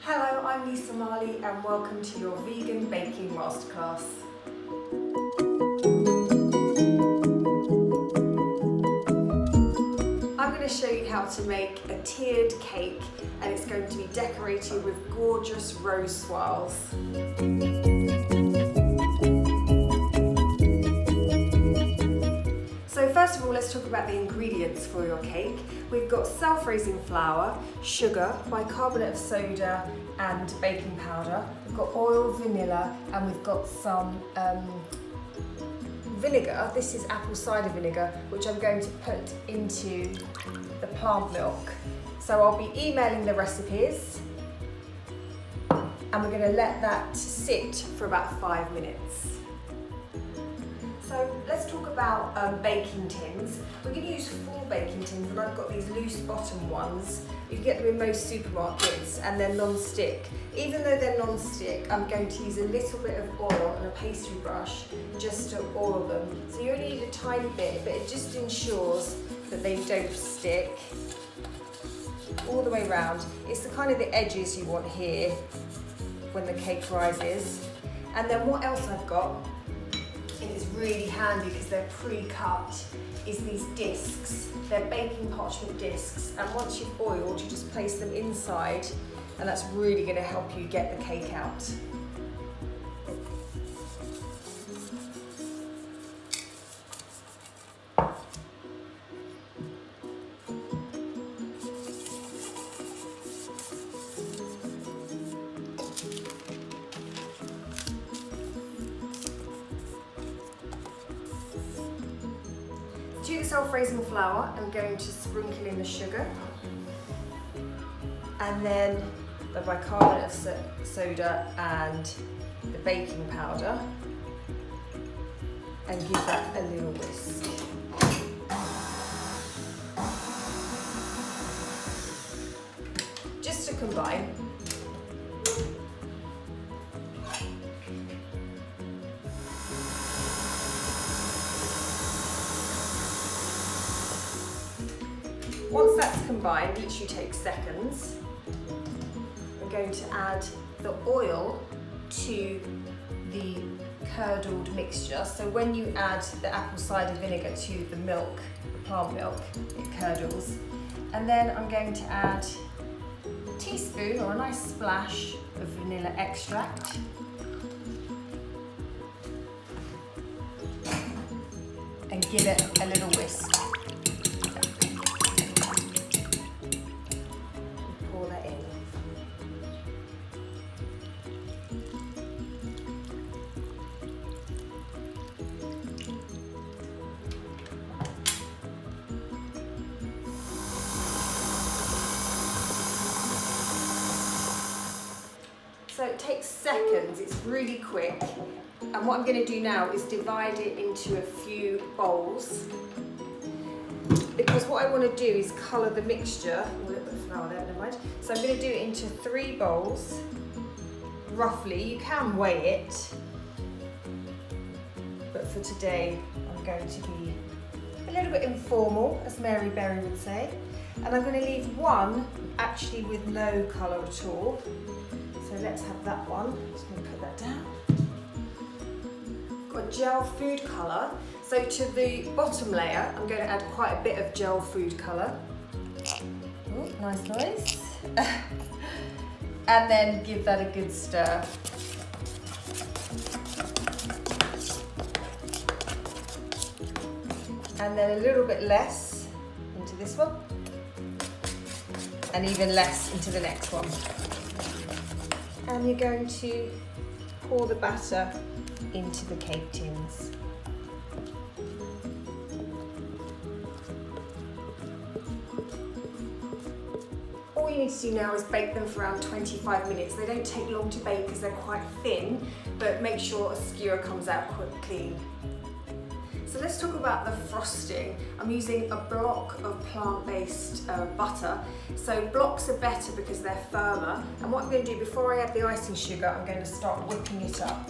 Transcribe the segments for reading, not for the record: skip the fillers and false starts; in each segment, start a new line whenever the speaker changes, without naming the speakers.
Hello, I'm Marley and welcome to your vegan baking masterclass. I'm going to show you how to make a tiered cake, and it's going to be decorated with gorgeous rose swirls. So first of all, let's talk about the ingredients for your cake. We've got self-raising flour, sugar, bicarbonate of soda and baking powder. We've got oil, vanilla, and we've got some vinegar. This is apple cider vinegar, which I'm going to put into the plant milk. So I'll be emailing the recipes and we're going to let that sit for about 5 minutes. So let's talk about baking tins. We're going to use 4 baking tins, and I've got these loose bottom ones. You can get them in most supermarkets, and they're non-stick. Even though they're non-stick, I'm going to use a little bit of oil and a pastry brush just to oil them. So you only need a tiny bit, but it just ensures that they don't stick all the way around. It's the kind of the edges you want here when the cake rises. And then what else I've got, and it's really handy because they're pre-cut, is these discs. They're baking parchment discs, and once you've oiled, you just place them inside, and that's really going to help you get the cake out. To the self-raising flour, I'm going to sprinkle in the sugar and then the bicarbonate of soda and the baking powder, and give that a little whisk. Just to combine. Once that's combined, literally takes seconds, I'm going to add the oil to the curdled mixture. So when you add the apple cider vinegar to the milk, the plant milk, it curdles. And then I'm going to add a teaspoon or a nice splash of vanilla extract. And give it a little whisk. So it takes seconds, it's really quick. And what I'm going to do now is divide it into a few bowls, because what I want to do is colour the mixture. Oh, look at the flour there, never mind. So I'm going to do it into 3 bowls, roughly. You can weigh it, but for today I'm going to be a little bit informal, as Mary Berry would say. And I'm going to leave one actually with no colour at all. So let's have that one. Just going to put that down. Got gel food colour. So to the bottom layer, I'm going to add quite a bit of gel food colour. Oh, nice noise. And then give that a good stir. And then a little bit less into this one. And even less into the next one. And you're going to pour the batter into the cake tins. All you need to do now is bake them for around 25 minutes. They don't take long to bake because they're quite thin, but make sure a skewer comes out clean. So let's talk about the frosting. I'm using a block of plant-based butter. So blocks are better because they're firmer. And what I'm going to do before I add the icing sugar, I'm going to start whipping it up.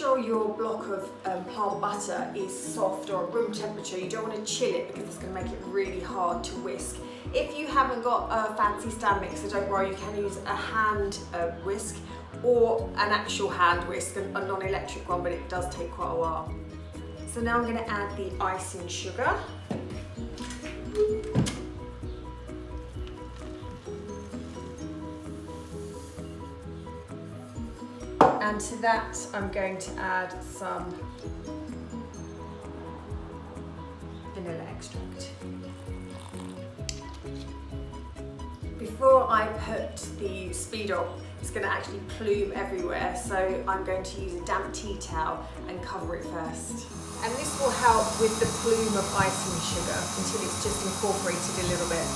sure your block of plant butter is soft or at room temperature. You don't want to chill it because it's going to make it really hard to whisk. If you haven't got a fancy stand mixer, don't worry, you can use a hand whisk or an actual hand whisk, a non-electric one, but it does take quite a while. So now I'm going to add the icing sugar. And to that, I'm going to add some vanilla extract. Before I put the speed up, it's going to actually plume everywhere, so I'm going to use a damp tea towel and cover it first. And this will help with the plume of icing sugar until it's just incorporated a little bit.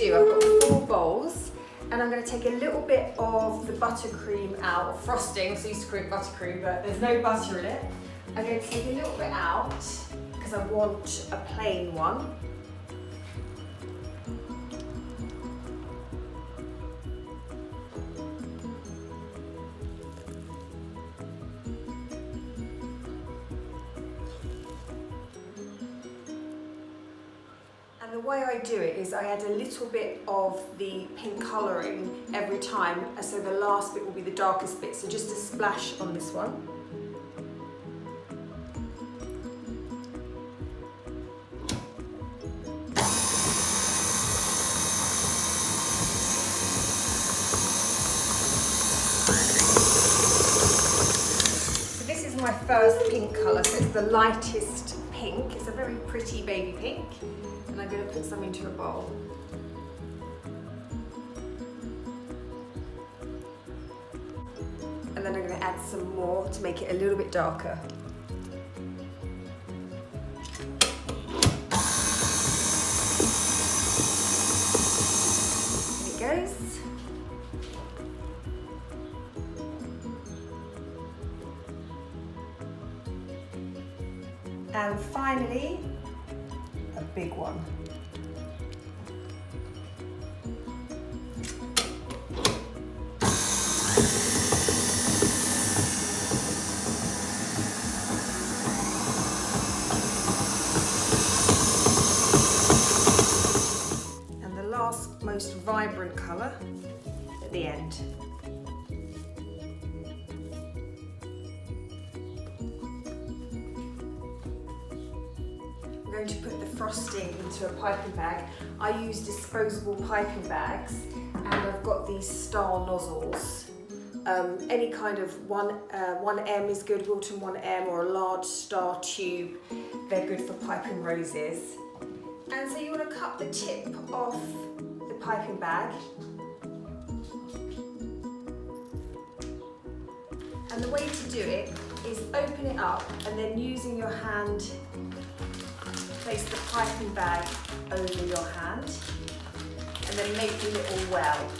I've got 4 bowls, and I'm going to take a little bit of the buttercream out, or frosting, so I used to call it buttercream, but there's no butter in it. I'm going to take a little bit out because I want a plain one. The way I do it is I add a little bit of the pink colouring every time, so the last bit will be the darkest bit, so just a splash on this one. So this is my first pink colour, so it's the lightest pink. It's a very pretty baby pink. And I'm going to put some into a bowl. And then I'm going to add some more to make it a little bit darker. Here it goes. And finally, a big one. And the last, most vibrant colour at the end. I'm going to put the frosting into a piping bag. I use disposable piping bags, and I've got these star nozzles. Any kind of 1M is good, Wilton 1M, or a large star tube. They're good for piping roses. And so you want to cut the tip off the piping bag. And the way to do it is open it up and then using your hand, place the piping bag over your hand and then make a little well.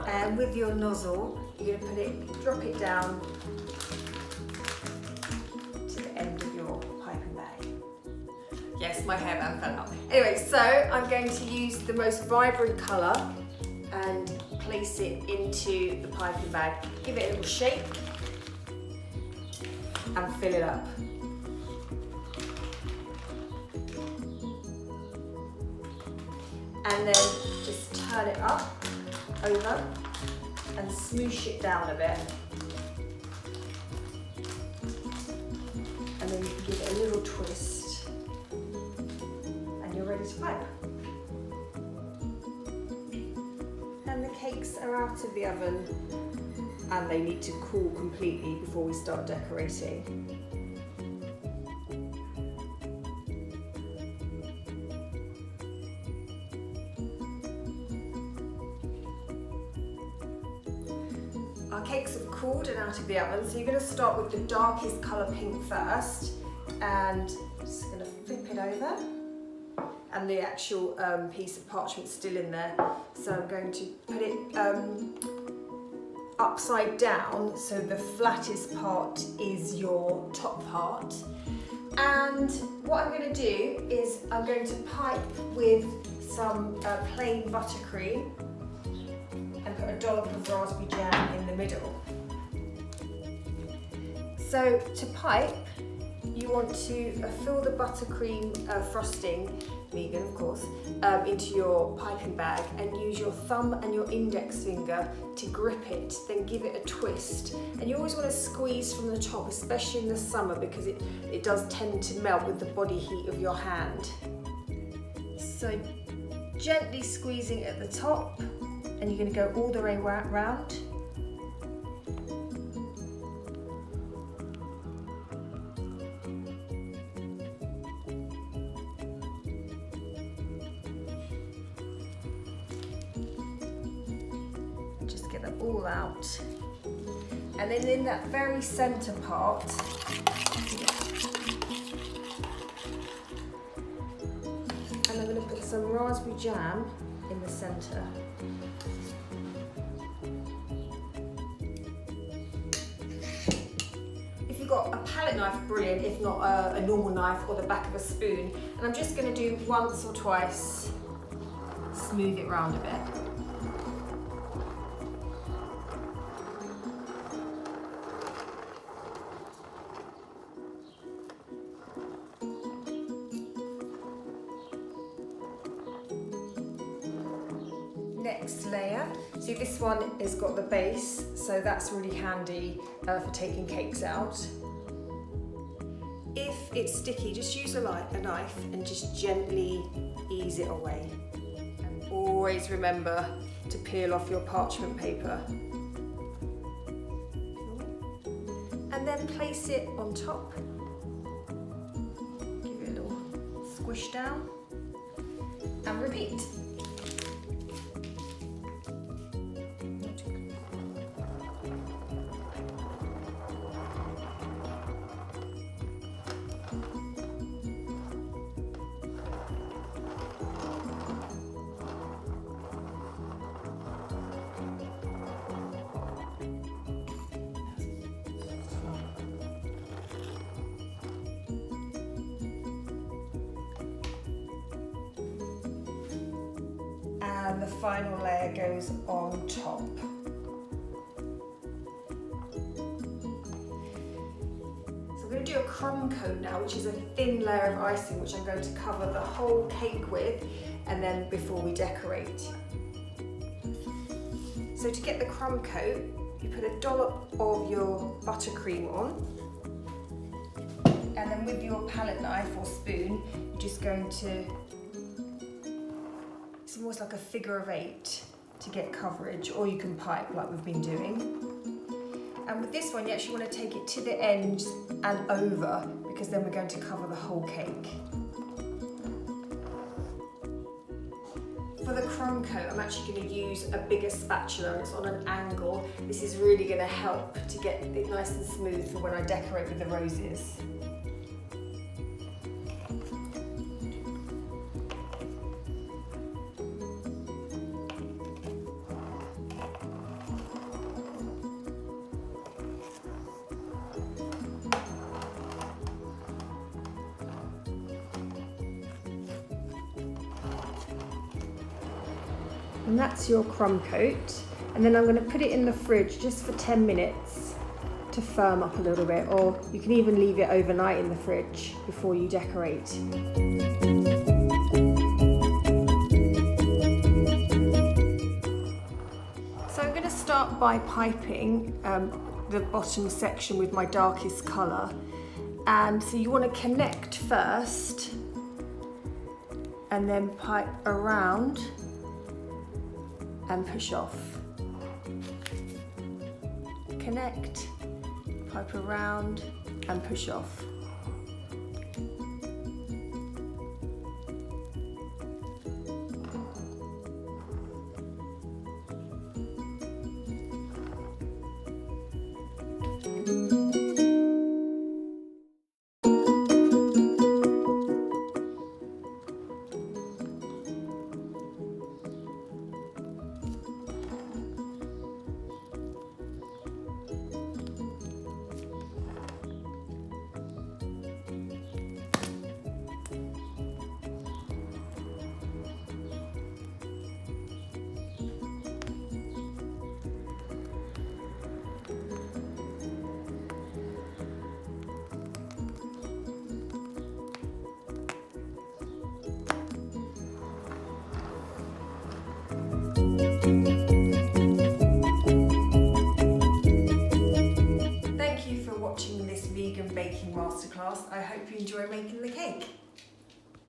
And with your nozzle, you're going to drop it down to the end of your piping bag. Yes, my hairband fell out. Anyway, so I'm going to use the most vibrant colour and place it into the piping bag. Give it a little shake and fill it up. And then just turn it up, over, and smoosh it down a bit. And then you can give it a little twist, and you're ready to pipe. And the cakes are out of the oven, and they need to cool completely before we start decorating. Our cakes have cooled and out of the oven, so you're going to start with the darkest colour pink first, and just going to flip it over, and the actual piece of parchment is still in there, so I'm going to put it upside down, so the flattest part is your top part. And what I'm going to do is I'm going to pipe with some plain buttercream and put a dollop of raspberry jam in the middle. So to pipe, you want to fill the buttercream frosting, vegan of course, into your piping bag and use your thumb and your index finger to grip it, then give it a twist. And you always want to squeeze from the top, especially in the summer, because it does tend to melt with the body heat of your hand. So gently squeezing at the top, and you're going to go all the way round. Just get them all out. And then in that very centre part, and I'm going to put some raspberry jam in the centre. If you've got a palette knife, brilliant. If not, a normal knife or the back of a spoon. And I'm just going to do once or twice, smooth it round a bit. Next layer, see this one has got the base, so that's really handy for taking cakes out. If it's sticky, just use a knife and just gently ease it away. And always remember to peel off your parchment paper. And then place it on top. Give it a little squish down and repeat. And the final layer goes on top. So I'm going to do a crumb coat now, which is a thin layer of icing which I'm going to cover the whole cake with, and then before we decorate. So to get the crumb coat, you put a dollop of your buttercream on, and then with your palette knife or spoon, you're just going to, it's almost like a figure of 8 to get coverage, or you can pipe like we've been doing. And with this one, you actually want to take it to the ends and over, because then we're going to cover the whole cake. For the crumb coat, I'm actually going to use a bigger spatula, and it's on an angle. This is really going to help to get it nice and smooth for when I decorate with the roses. And that's your crumb coat. And then I'm going to put it in the fridge just for 10 minutes to firm up a little bit, or you can even leave it overnight in the fridge before you decorate. So I'm going to start by piping the bottom section with my darkest colour. And so you want to connect first and then pipe around and push off. Connect, pipe around and push off.